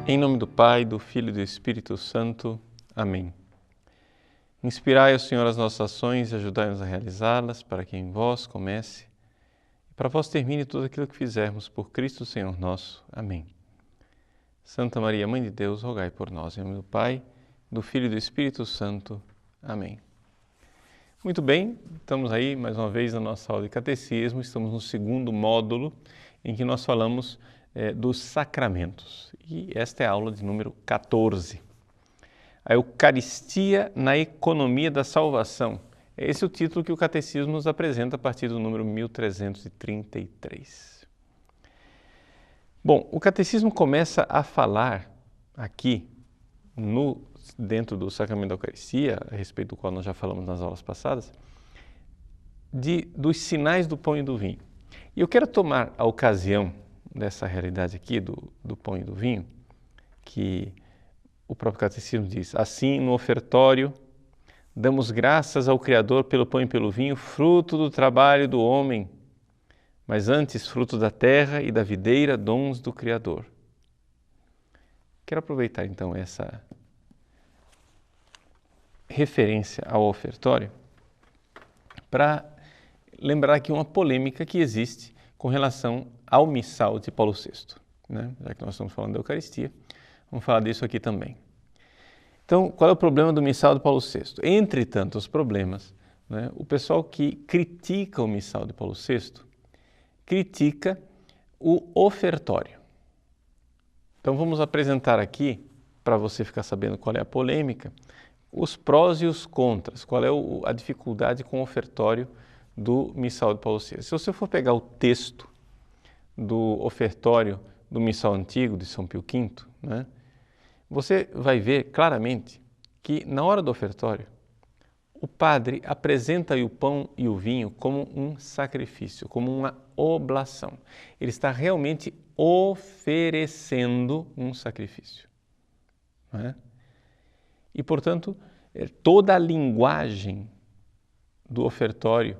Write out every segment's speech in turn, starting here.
Em nome do Pai, do Filho e do Espírito Santo. Amém. Inspirai, ó Senhor, as nossas ações e ajudai-nos a realizá-las, para que em vós comece e para vós termine tudo aquilo que fizermos por Cristo Senhor nosso. Amém. Santa Maria, Mãe de Deus, rogai por nós. Em nome do Pai, do Filho e do Espírito Santo. Amém. Muito bem, estamos aí mais uma vez na nossa aula de Catecismo, estamos no segundo módulo em que nós falamos dos sacramentos. E esta é a aula de número 14. A Eucaristia na economia da salvação. Esse é o título que o Catecismo nos apresenta a partir do número 1333. Bom, o Catecismo começa a falar aqui, dentro do sacramento da Eucaristia, a respeito do qual nós já falamos nas aulas passadas, dos sinais do pão e do vinho. E eu quero tomar a ocasião dessa realidade aqui do pão e do vinho, que o próprio Catecismo diz: assim, no ofertório, damos graças ao Criador pelo pão e pelo vinho, fruto do trabalho do homem, mas antes fruto da terra e da videira, dons do Criador. Quero aproveitar então essa referência ao ofertório para lembrar aqui uma polêmica que existe com relação ao missal de Paulo VI, né? Já que nós estamos falando da Eucaristia, vamos falar disso aqui também. Então, qual é o problema do missal de Paulo VI? Entre tantos problemas, né, o pessoal que critica o missal de Paulo VI critica o ofertório. Então, vamos apresentar aqui, para você ficar sabendo qual é a polêmica, os prós e os contras, qual é a dificuldade com o ofertório do missal de Paulo VI. Se você for pegar o texto do ofertório do missal antigo de São Pio V, né, você vai ver claramente que na hora do ofertório o padre apresenta o pão e o vinho como um sacrifício, como uma oblação. Ele está realmente oferecendo um sacrifício, né? E, portanto, toda a linguagem do ofertório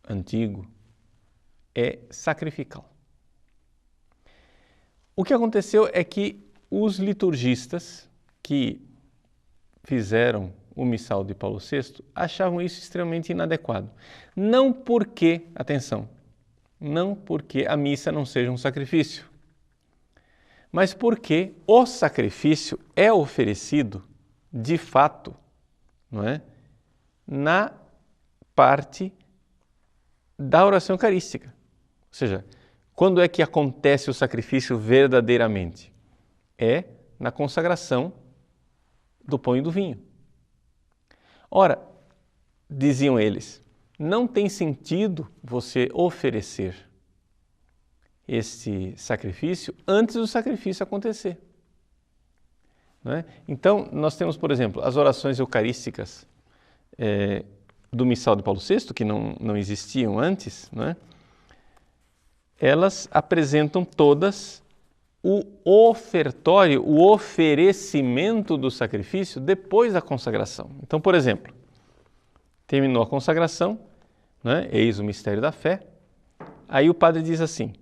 antigo é sacrificial. O que aconteceu é que os liturgistas que fizeram o missal de Paulo VI achavam isso extremamente inadequado. Não porque, atenção, não porque a missa não seja um sacrifício, mas porque o sacrifício é oferecido, de fato, não é, na parte da oração eucarística. Ou seja, quando é que acontece o sacrifício verdadeiramente? É na consagração do pão e do vinho. Ora, diziam eles, não tem sentido você oferecer este sacrifício antes do sacrifício acontecer. Não é? Então, nós temos, por exemplo, as orações eucarísticas do missal de Paulo VI, que não existiam antes, não é? Elas apresentam todas o ofertório, o oferecimento do sacrifício depois da consagração. Então, por exemplo, terminou a consagração, né? Eis o mistério da fé, aí o padre diz assim,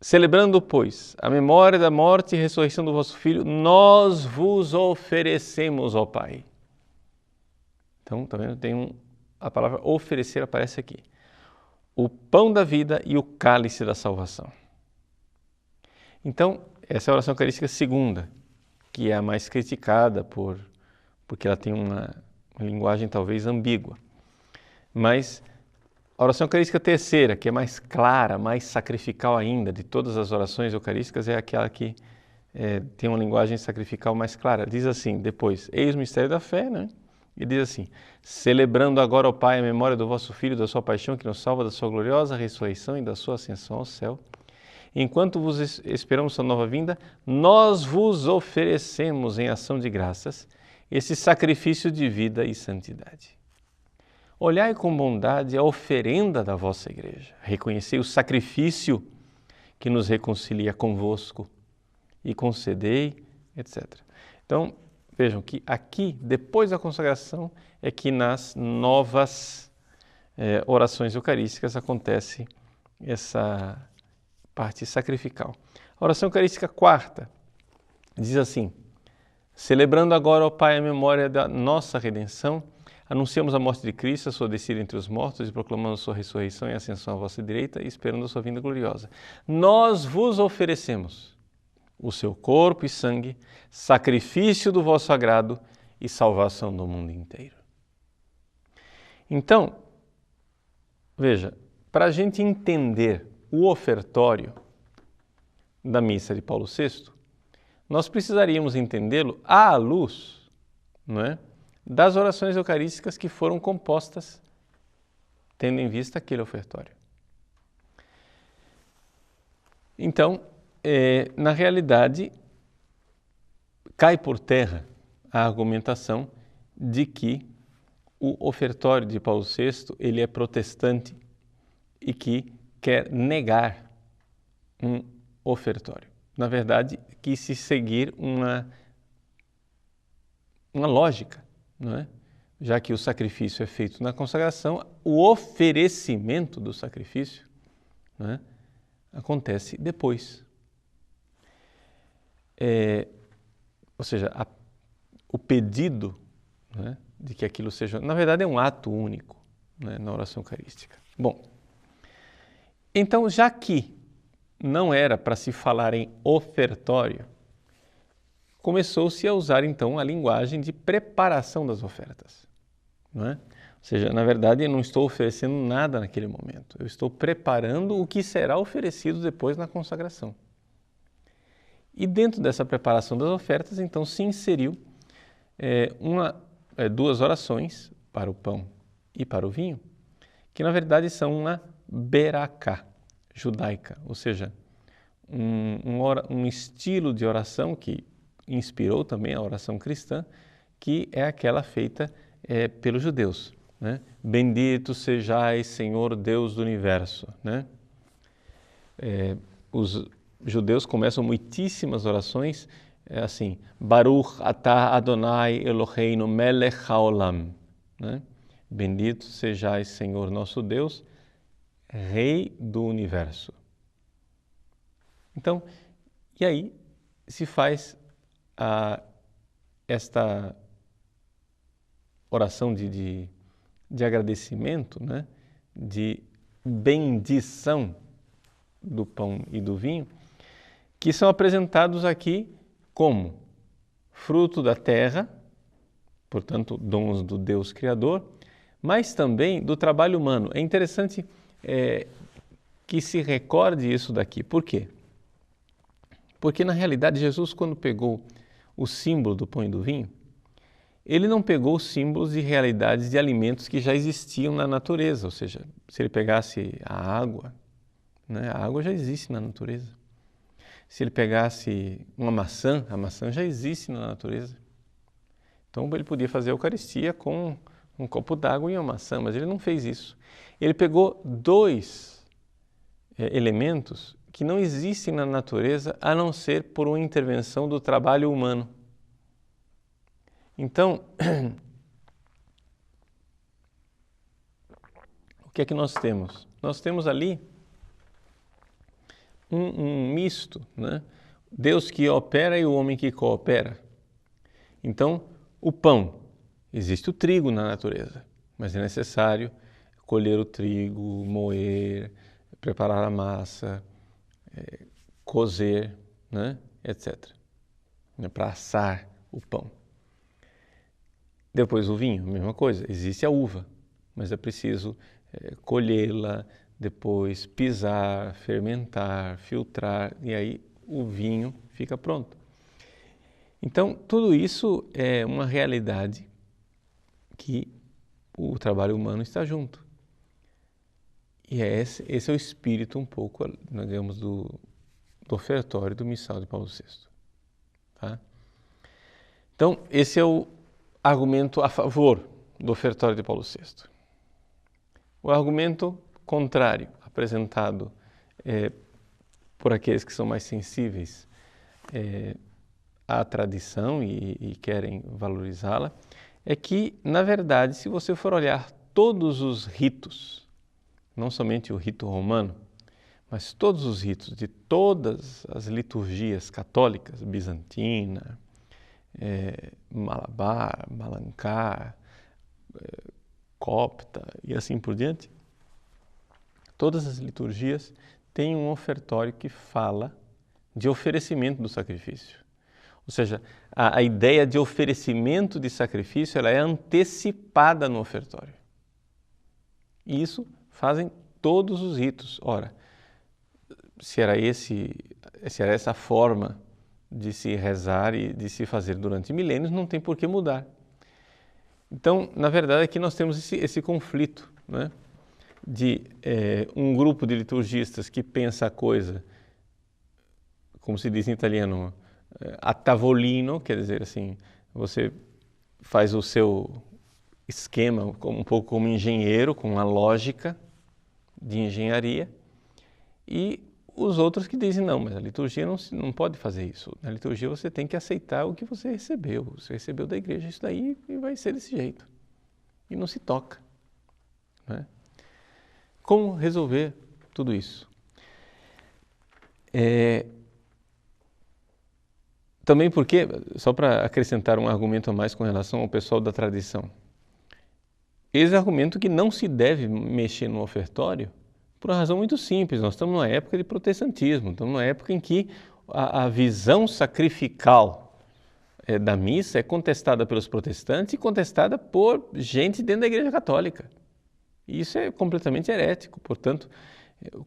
celebrando, pois, a memória da morte e ressurreição do vosso Filho, nós vos oferecemos, ó Pai. Então, tá vendo? A palavra oferecer aparece aqui. O pão da vida e o cálice da salvação. Então, essa é a oração eucarística segunda, que é a mais criticada porque ela tem uma linguagem talvez ambígua. Mas a oração eucarística terceira, que é mais clara, mais sacrificial ainda, de todas as orações eucarísticas, é aquela que tem uma linguagem sacrificial mais clara. Diz assim, depois, eis o mistério da fé, né? E diz assim, celebrando agora, ó Pai, a memória do vosso Filho, da sua paixão, que nos salva da sua gloriosa ressurreição e da sua ascensão ao céu. Enquanto vos esperamos sua nova vinda, nós vos oferecemos em ação de graças esse sacrifício de vida e santidade. Olhai com bondade a oferenda da vossa igreja, reconhecei o sacrifício que nos reconcilia convosco e concedei, etc. Então, vejam que aqui, depois da consagração, é que nas novas orações eucarísticas acontece parte sacrificial. A oração eucarística quarta diz assim: celebrando agora, ó Pai, a memória da nossa redenção, anunciamos a morte de Cristo, a sua descida entre os mortos e proclamando a sua ressurreição e ascensão à vossa direita e esperando a sua vinda gloriosa. Nós vos oferecemos o seu corpo e sangue, sacrifício do vosso agrado e salvação do mundo inteiro. Então, veja, para a gente entender o ofertório da missa de Paulo VI, nós precisaríamos entendê-lo à luz, não é, das orações eucarísticas que foram compostas tendo em vista aquele ofertório. Então, na realidade, cai por terra a argumentação de que o ofertório de Paulo VI ele é protestante e que quer negar um ofertório. Na verdade, quis se seguir uma lógica, não é? Já que o sacrifício é feito na consagração, o oferecimento do sacrifício, não é, acontece depois. Ou seja, o pedido, não é, de que aquilo seja, na verdade é um ato único, né, na oração eucarística. Bom, então já que não era para se falar em ofertório, começou-se a usar então a linguagem de preparação das ofertas, não é? Ou seja, na verdade eu não estou oferecendo nada naquele momento, eu estou preparando o que será oferecido depois na consagração. E dentro dessa preparação das ofertas, então se inseriu duas orações para o pão e para o vinho, que na verdade são uma beracá judaica, ou seja, um estilo de oração que inspirou também a oração cristã, que é aquela feita pelos judeus, né? Bendito sejais, Senhor Deus do Universo, né? Os judeus começam muitíssimas orações assim: Baruch atah Adonai Eloheinu melech haolam, né? Bendito sejais, Senhor nosso Deus, Rei do Universo. Então, e aí se faz esta oração de agradecimento, né? De bendição do pão e do vinho, que são apresentados aqui como fruto da terra, portanto, dons do Deus Criador, mas também do trabalho humano. É interessante que se recorde isso daqui. Por quê? Porque, na realidade, Jesus, quando pegou o símbolo do pão e do vinho, ele não pegou os símbolos de realidades de alimentos que já existiam na natureza. Ou seja, se ele pegasse a água, né, a água já existe na natureza. Se ele pegasse uma maçã, a maçã já existe na natureza. Então, ele podia fazer a Eucaristia com um copo d'água e uma maçã, mas ele não fez isso. Ele pegou dois elementos que não existem na natureza a não ser por uma intervenção do trabalho humano. Então, o que é que nós temos? Nós temos ali um misto, né? Deus que opera e o homem que coopera. Então, o pão, existe o trigo na natureza, mas é necessário colher o trigo, moer, preparar a massa, cozer, né? Etc. Para assar o pão. Depois o vinho, a mesma coisa, existe a uva, mas é preciso colhê-la, depois pisar, fermentar, filtrar, e aí o vinho fica pronto. Então, tudo isso é uma realidade que o trabalho humano está junto. E esse é o espírito um pouco, digamos, do ofertório do missal de Paulo VI. Tá? Então, esse é o argumento a favor do ofertório de Paulo VI. O argumento contrário, apresentado por aqueles que são mais sensíveis à tradição e querem valorizá-la, é que, na verdade, se você for olhar todos os ritos, não somente o rito romano, Mas todos os ritos de todas as liturgias católicas, bizantina, Malabar, Malankar, copta e assim por diante, todas as liturgias têm um ofertório que fala de oferecimento do sacrifício. Ou seja, a ideia de oferecimento de sacrifício ela é antecipada no ofertório. E isso fazem todos os ritos. Ora, se era essa forma de se rezar e de se fazer durante milênios, não tem por que mudar. Então, na verdade, aqui nós temos esse conflito, né? De um grupo de liturgistas que pensa a coisa, como se diz em italiano, a tavolino, quer dizer assim, você faz o seu esquema um pouco como engenheiro, com uma lógica de engenharia, e os outros que dizem, não, mas a liturgia não pode fazer isso. Na liturgia você tem que aceitar o que você recebeu da igreja, isso daí e vai ser desse jeito. E não se toca, né? Como resolver tudo isso? Também porque, só para acrescentar um argumento a mais com relação ao pessoal da tradição, esse argumento que não se deve mexer no ofertório por uma razão muito simples. Nós estamos numa época de protestantismo, estamos numa época em que a visão sacrificial da missa é contestada pelos protestantes e contestada por gente dentro da Igreja Católica. E isso é completamente herético. Portanto,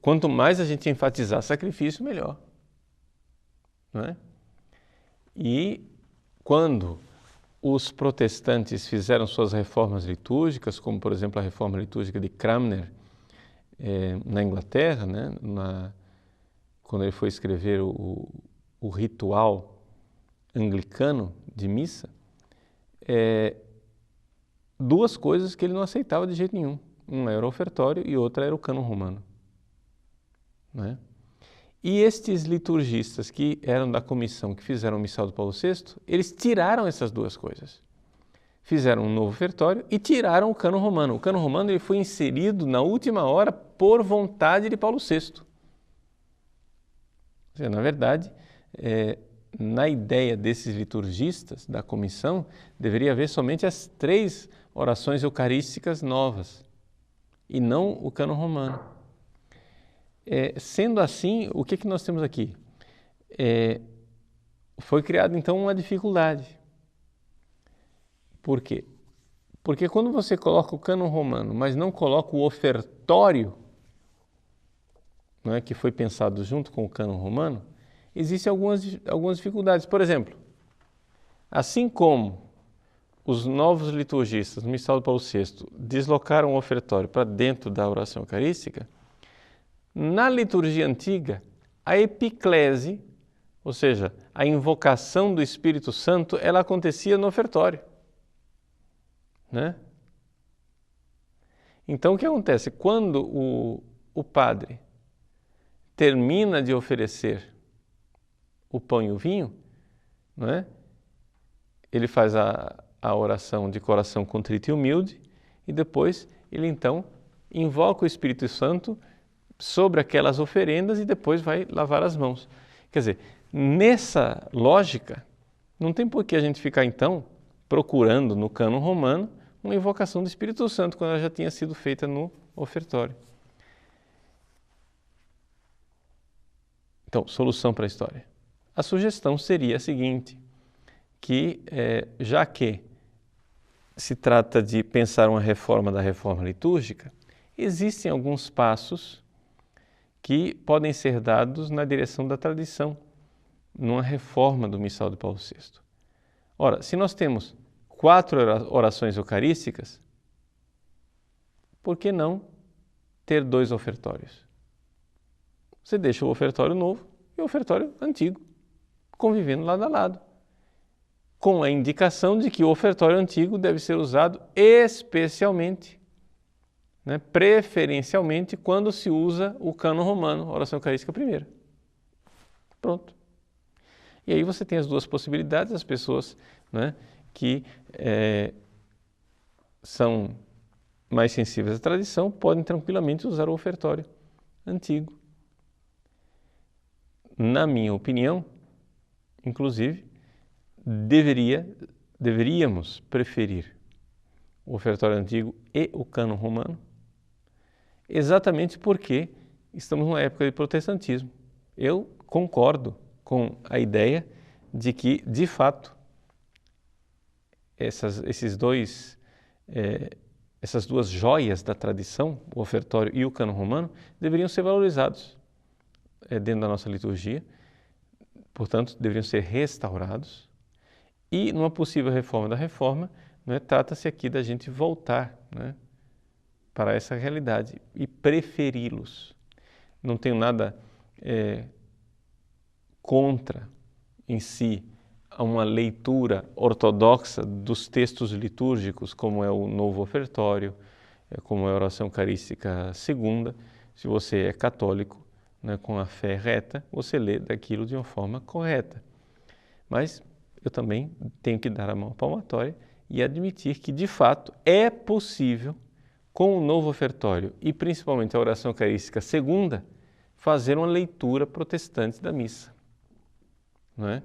quanto mais a gente enfatizar sacrifício, melhor. Não é? E quando os protestantes fizeram suas reformas litúrgicas, como por exemplo a reforma litúrgica de Cranmer na Inglaterra, né, quando ele foi escrever o ritual anglicano de missa, duas coisas que ele não aceitava de jeito nenhum. Uma era o ofertório e outra era o cânon romano. Né? E estes liturgistas que eram da comissão que fizeram o missal do Paulo VI, eles tiraram essas duas coisas. Fizeram um novo ofertório e tiraram o cânon romano. O cânon romano ele foi inserido na última hora por vontade de Paulo VI. Ou seja, na verdade, na ideia desses liturgistas da comissão, deveria haver somente as 3 orações eucarísticas novas e não o cânon romano. Sendo assim, o que nós temos aqui? Foi criada então uma dificuldade. Por quê? Porque quando você coloca o cânon romano, mas não coloca o ofertório, não é, que foi pensado junto com o cânon romano, existem algumas dificuldades. Por exemplo, assim como os novos liturgistas no missal do Paulo VI deslocaram o ofertório para dentro da oração eucarística, na liturgia antiga, a epiclese, ou seja, a invocação do Espírito Santo, ela acontecia no ofertório. Né? Então, o que acontece? Quando o padre termina de oferecer o pão e o vinho, não é? Ele faz a oração de coração contrito e humilde e depois ele então invoca o Espírito Santo sobre aquelas oferendas e depois vai lavar as mãos. Quer dizer, nessa lógica, não tem por que a gente ficar então procurando no cânon romano uma invocação do Espírito Santo quando ela já tinha sido feita no ofertório. Então, solução para a história. A sugestão seria a seguinte, que já que se trata de pensar uma reforma da reforma litúrgica, existem alguns passos que podem ser dados na direção da tradição, numa reforma do missal de Paulo VI. Ora, se nós temos 4 orações eucarísticas, por que não ter 2 ofertórios? Você deixa o ofertório novo e o ofertório antigo, convivendo lado a lado, com a indicação de que o ofertório antigo deve ser usado especialmente, né, preferencialmente, quando se usa o cânon romano, a oração eucarística primeira. Pronto. E aí você tem as 2 possibilidades, as pessoas, né, que são mais sensíveis à tradição podem tranquilamente usar o ofertório antigo. na minha opinião, inclusive, deveríamos preferir o ofertório antigo e o cânon romano, exatamente porque estamos numa época de protestantismo. Eu concordo com a ideia de que, de fato, essas duas joias da tradição, o ofertório e o cânon romano, deveriam ser valorizados dentro da nossa liturgia, portanto, deveriam ser restaurados. E, numa possível reforma da reforma, trata-se aqui da gente voltar para essa realidade e preferi-los. Não tenho nada contra, em si, uma leitura ortodoxa dos textos litúrgicos, como é o Novo Ofertório, como é a oração eucarística segunda. Se você é católico, com a fé reta, você lê daquilo de uma forma correta. Mas eu também tenho que dar a mão à palmatória e admitir que, de fato, é possível, com o Novo Ofertório e principalmente a oração eucarística segunda, fazer uma leitura protestante da missa. Não é?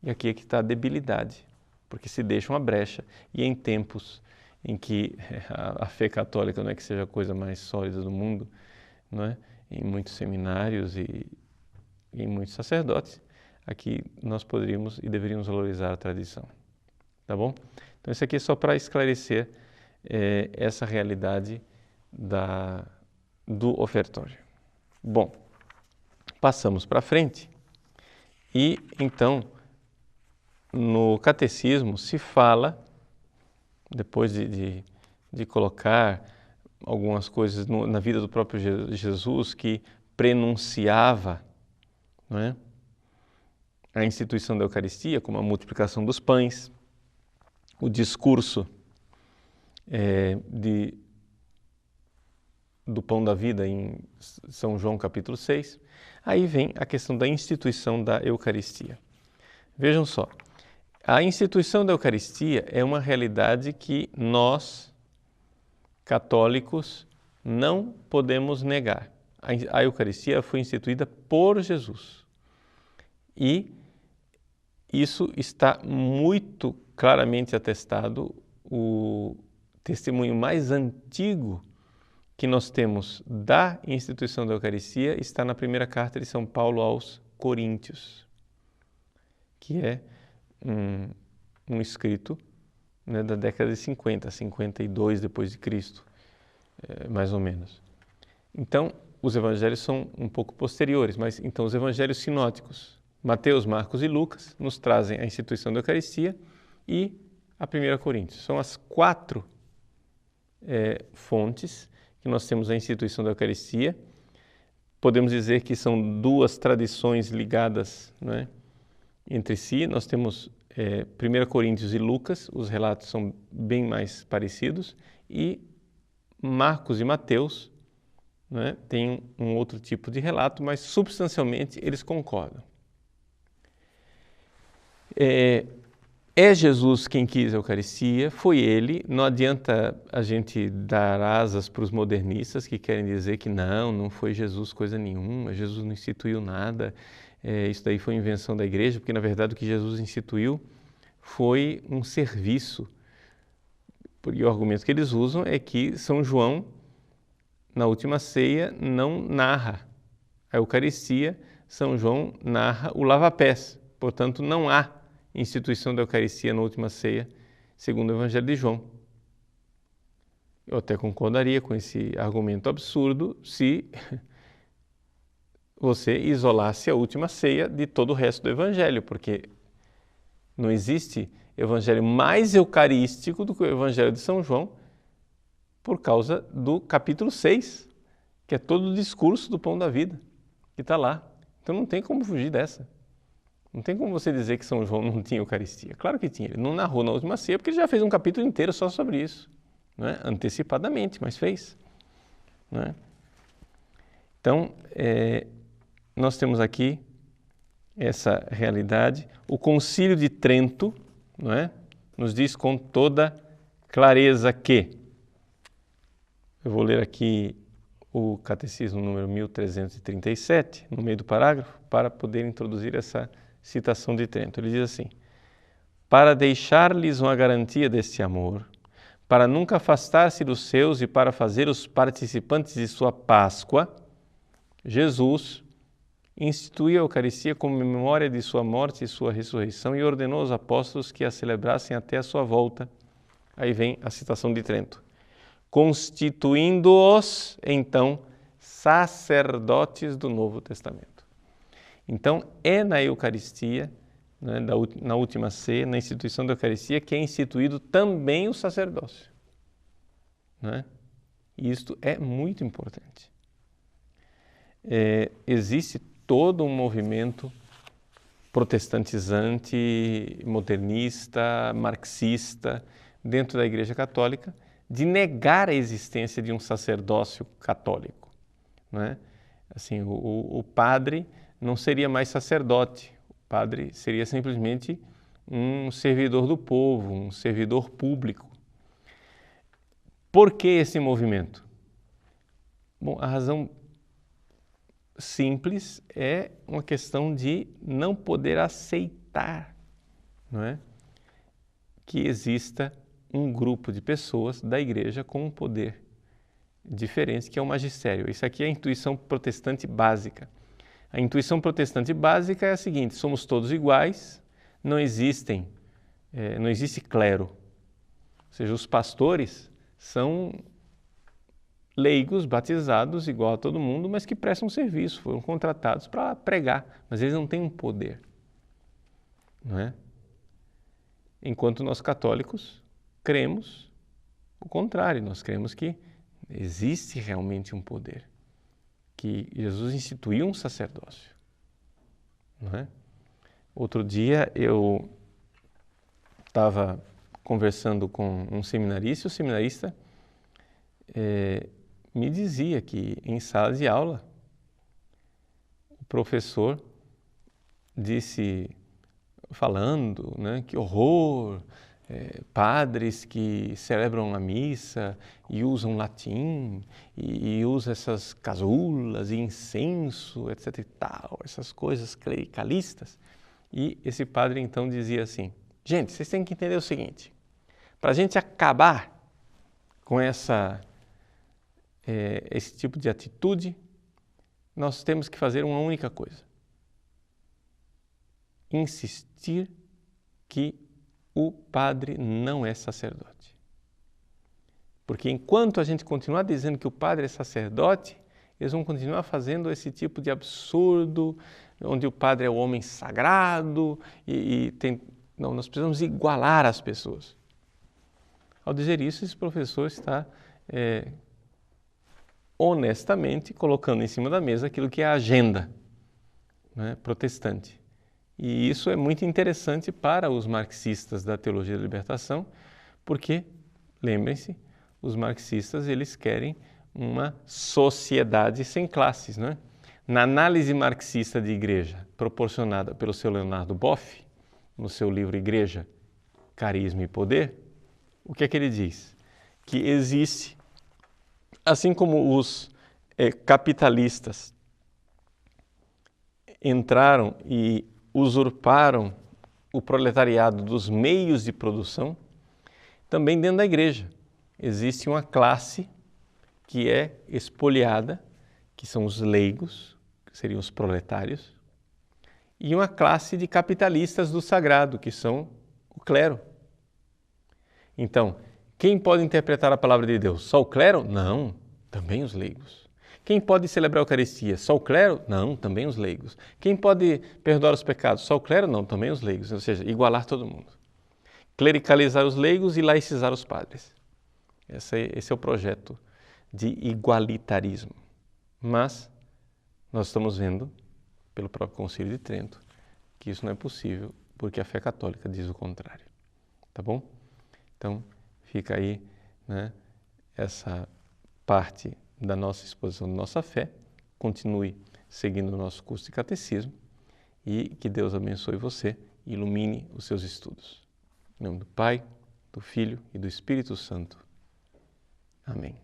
E aqui é que está a debilidade, porque se deixa uma brecha. E em tempos em que a fé católica não é que seja a coisa mais sólida do mundo, não é? Em muitos seminários e em muitos sacerdotes, aqui nós poderíamos e deveríamos valorizar a tradição. Tá bom? Então isso aqui é só para esclarecer essa realidade do ofertório. Bom, passamos para frente e então no catecismo se fala, depois de colocar algumas coisas na vida do próprio Jesus que prenunciava, não é? A instituição da Eucaristia, como a multiplicação dos pães, o discurso do pão da vida em São João capítulo 6, aí vem a questão da instituição da Eucaristia. Vejam só, a instituição da Eucaristia é uma realidade que nós, católicos, não podemos negar. A Eucaristia foi instituída por Jesus. E isso está muito claramente atestado. O testemunho mais antigo que nós temos da instituição da Eucaristia está na primeira carta de São Paulo aos Coríntios, que é um escrito da década de 50, 52 depois de Cristo, mais ou menos. Então, os evangelhos são um pouco posteriores, mas então os evangelhos sinóticos, Mateus, Marcos e Lucas, nos trazem a instituição da Eucaristia e a 1 Coríntios. São as 4 fontes que nós temos a instituição da Eucaristia. Podemos dizer que são 2 tradições ligadas, não é, entre si. Nós temos 1 Coríntios e Lucas, os relatos são bem mais parecidos, e Marcos e Mateus, não é, têm um outro tipo de relato, mas substancialmente eles concordam. É Jesus quem quis a Eucaristia, foi Ele. Não adianta a gente dar asas para os modernistas que querem dizer que não foi Jesus coisa nenhuma, Jesus não instituiu nada, isso daí foi invenção da igreja, porque na verdade o que Jesus instituiu foi um serviço. E o argumento que eles usam é que São João, na última ceia, não narra a Eucaristia, São João narra o lava-pés, portanto não há instituição da Eucaristia na última ceia, segundo o Evangelho de João. Eu até concordaria com esse argumento absurdo se você isolasse a última ceia de todo o resto do Evangelho, porque não existe Evangelho mais eucarístico do que o Evangelho de São João, por causa do capítulo 6, que é todo o discurso do pão da vida, que está lá. Então não tem como fugir dessa. Não tem como você dizer que São João não tinha Eucaristia. Claro que tinha. Ele não narrou na última ceia, porque ele já fez um capítulo inteiro só sobre isso. Não é? Antecipadamente, mas fez. Não é? Então, nós temos aqui essa realidade. O Concílio de Trento, não é, nos diz com toda clareza que, eu vou ler aqui o Catecismo número 1337, no meio do parágrafo, para poder introduzir essa citação de Trento. Ele diz assim: para deixar-lhes uma garantia deste amor, para nunca afastar-se dos seus e para fazer os participantes de sua Páscoa, Jesus instituiu a Eucaristia como memória de sua morte e sua ressurreição e ordenou aos apóstolos que a celebrassem até a sua volta. Aí vem a citação de Trento. Constituindo-os, então, sacerdotes do Novo Testamento. Então, é na Eucaristia, né, na última ceia, na instituição da Eucaristia, que é instituído também o sacerdócio. Né? E isto é muito importante. Existe todo um movimento protestantizante, modernista, marxista, dentro da Igreja Católica, de negar a existência de um sacerdócio católico. Né? Assim, o padre não seria mais sacerdote, o padre seria simplesmente um servidor do povo, um servidor público. Por que esse movimento? Bom, a razão simples é uma questão de não poder aceitar, não é? Que exista um grupo de pessoas da igreja com um poder diferente, que é o magistério. Isso aqui é a intuição protestante básica. A intuição protestante básica é a seguinte: somos todos iguais, não existe clero. Ou seja, os pastores são leigos, batizados igual a todo mundo, mas que prestam serviço, foram contratados para pregar, mas eles não têm um poder. Não é? Enquanto nós católicos cremos o contrário, nós cremos que existe realmente um poder, que Jesus instituiu um sacerdócio. Não é? Outro dia eu estava conversando com um seminarista, e o seminarista me dizia que em sala de aula o professor disse, falando, né, que horror, padres que celebram a missa e usam latim e usam essas casulas e incenso, etc e tal, essas coisas clericalistas. E esse padre então dizia assim: gente, vocês têm que entender o seguinte, para a gente acabar com esse tipo de atitude, nós temos que fazer uma única coisa: insistir que o padre não é sacerdote. Porque enquanto a gente continuar dizendo que o padre é sacerdote, eles vão continuar fazendo esse tipo de absurdo, onde o padre é o homem sagrado Não, nós precisamos igualar as pessoas. Ao dizer isso, esse professor está honestamente colocando em cima da mesa aquilo que é a agenda, né, protestante. E isso é muito interessante para os marxistas da teologia da libertação, porque, lembrem-se, os marxistas eles querem uma sociedade sem classes. Né? Na análise marxista de igreja, proporcionada pelo seu Leonardo Boff, no seu livro Igreja, Carisma e Poder, o que é que ele diz? Que existe, assim como os capitalistas entraram e usurparam o proletariado dos meios de produção, também dentro da igreja existe uma classe que é expoliada, que são os leigos, que seriam os proletários, e uma classe de capitalistas do sagrado, que são o clero. Então, quem pode interpretar a palavra de Deus? Só o clero? Não, também os leigos. Quem pode celebrar a Eucaristia? Só o clero? Não, também os leigos. Quem pode perdoar os pecados? Só o clero? Não, também os leigos. Ou seja, igualar todo mundo. Clericalizar os leigos e laicizar os padres. Esse é o projeto de igualitarismo. Mas nós estamos vendo, pelo próprio Concílio de Trento, que isso não é possível, porque a fé católica diz o contrário. Tá bom? Então, fica aí, né, essa parte da nossa exposição da nossa fé. Continue seguindo o nosso curso de catecismo e que Deus abençoe você e ilumine os seus estudos. Em nome do Pai, do Filho e do Espírito Santo. Amém.